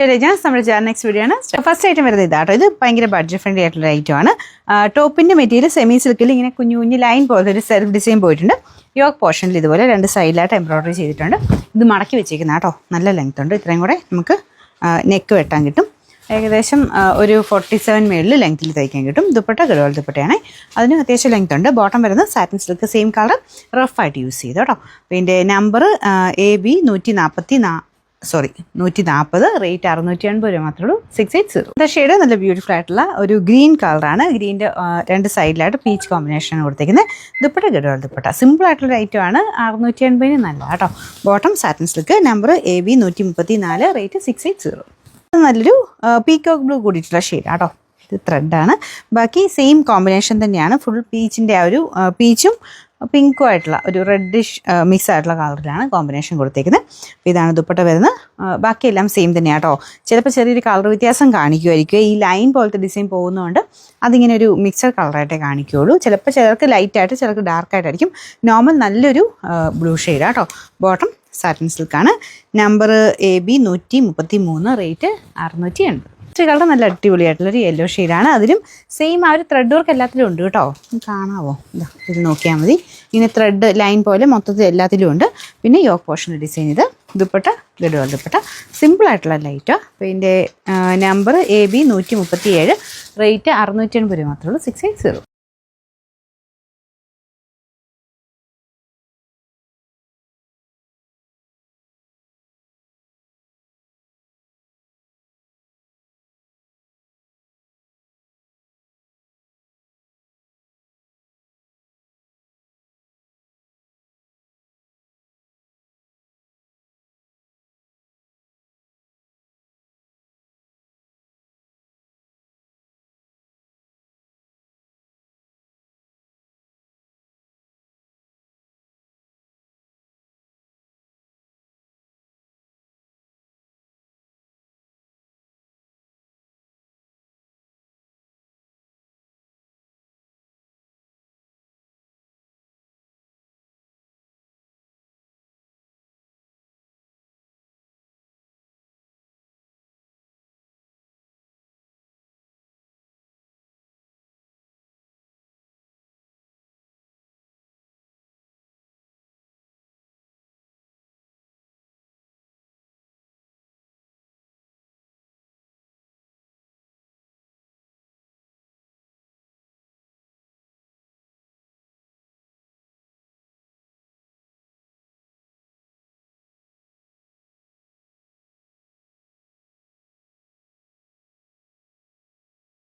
നമ്മുടെ next video ആണ്. First item വരുന്നത് ഇതാട്ടോ. ഇത് ഭയങ്കര ബഡ്ജറ്റ് ഫ്രണ്ട്ലി ആയിട്ടുള്ള ഐറ്റം ആണ്. ടോപ്പിന്റെ മെറ്റീരിയൽ സെമി സിൽക്കിൽ ഇങ്ങനെ കുഞ്ഞു കുഞ്ഞു ലൈൻ പോലത്തെ ഒരു സെൽഫ് ഡിസൈൻ പോയിട്ടുണ്ട്. യോക്ക് പോർഷനിൽ ഇതുപോലെ രണ്ട് സൈഡിലായിട്ട് എംബ്രോയിഡറി ചെയ്തിട്ടുണ്ട്. ഇത് മടക്കി വെച്ചേക്കുന്ന കേട്ടോ, നല്ല ലെങ്ത് ഉണ്ട്. ഇത്രയും കൂടെ നമുക്ക് നെക്ക് വെട്ടാൻ കിട്ടും. ഏകദേശം ഒരു 47 മേളിൽ ലെങ്ത്തിൽ തയ്ക്കാൻ കിട്ടും. ദുപ്പട്ട ഗഡ്വാൾ ദുപ്പട്ടയാണ്. അതിന് അത്യാവശ്യം ലെങ്ത് ഉണ്ട്. ബോട്ടം വരുന്നത് സാറ്റിൻ സിൽക്ക് സെയിം കളർ റഫായിട്ട് യൂസ് ചെയ്തു കേട്ടോ. പിന്നെ നമ്പർ AB 140, റേറ്റ് 680 രൂപ മാത്രമേ ഉള്ളൂ. 680. ഷെയ്ഡ് നല്ല ബ്യൂട്ടിഫുൾ ആയിട്ടുള്ള ഒരു ഗ്രീൻ കളറാണ്. ഗ്രീൻ്റെ രണ്ട് സൈഡിലായിട്ട് പീച്ച് കോമ്പിനേഷൻ കൊടുത്തിരിക്കുന്നത്. ദുപ്പട്ട ഗഡ്വാൾ ദുപ്പട്ട സിമ്പിൾ ആയിട്ടുള്ള ഐറ്റം ആണ്. 680 നല്ല കേട്ടോ. Bottom satin silk number AB 134, rate 680. നല്ലൊരു പീക്കോക്ക് ബ്ലൂ കൂടിയിട്ടുള്ള ഷെയ്ഡ് കേട്ടോ. ഇത് ത്രെഡാണ്. ബാക്കി സെയിം കോമ്പിനേഷൻ തന്നെയാണ്. ഫുൾ പീച്ചിൻ്റെ ആ ഒരു പീച്ചും പിങ്കും ആയിട്ടുള്ള ഒരു റെഡിഷ് മിക്സ് ആയിട്ടുള്ള കളറിലാണ് കോമ്പിനേഷൻ കൊടുത്തേക്കുന്നത്. ഇതാണ് ദുപ്പട്ട വരുന്നത്. ബാക്കിയെല്ലാം സെയിം തന്നെയാണ് കേട്ടോ. ചിലപ്പോൾ ചെറിയൊരു കളർ വ്യത്യാസം കാണിക്കുമായിരിക്കും. ഈ ലൈൻ പോലത്തെ ഡിസൈൻ പോകുന്നതുകൊണ്ട് അതിങ്ങനെ ഒരു മിക്സഡ് കളറായിട്ടേ കാണിക്കുകയുള്ളൂ. ചിലപ്പോൾ ചിലർക്ക് ലൈറ്റായിട്ട് ചിലർക്ക് ഡാർക്കായിട്ടായിരിക്കും. നോർമൽ നല്ലൊരു ബ്ലൂ ഷെയ്ഡാണ് കേട്ടോ. ബോട്ടം സാറ്റിൻ സിൽക്കാണ്. Number AB 133, rate 680. കളർ നല്ല അടിപൊളിയായിട്ടുള്ളൊരു യെല്ലോ ഷെയ്ഡാണ്. അതിലും സെയിം ആ ഒരു ത്രെഡ് വർക്ക് എല്ലാത്തിലും ഉണ്ട് കേട്ടോ. കാണാവോ? ഇത് നോക്കിയാൽ മതി. ഇങ്ങനെ ത്രെഡ് ലൈൻ പോലെ മൊത്തത്തിൽ എല്ലാത്തിലും ഉണ്ട്. പിന്നെ യോക്ക് പോർഷൻ ഡിസൈൻ. ഇത് ദുപ്പട്ട ഗഡ്വാൾ ദുപ്പട്ട സിമ്പിളായിട്ടുള്ള ലൈറ്റ്. പിന്നെ നമ്പർ AB 137, റേറ്റ് 680 രൂപ മാത്രമേ ഉള്ളൂ. 680.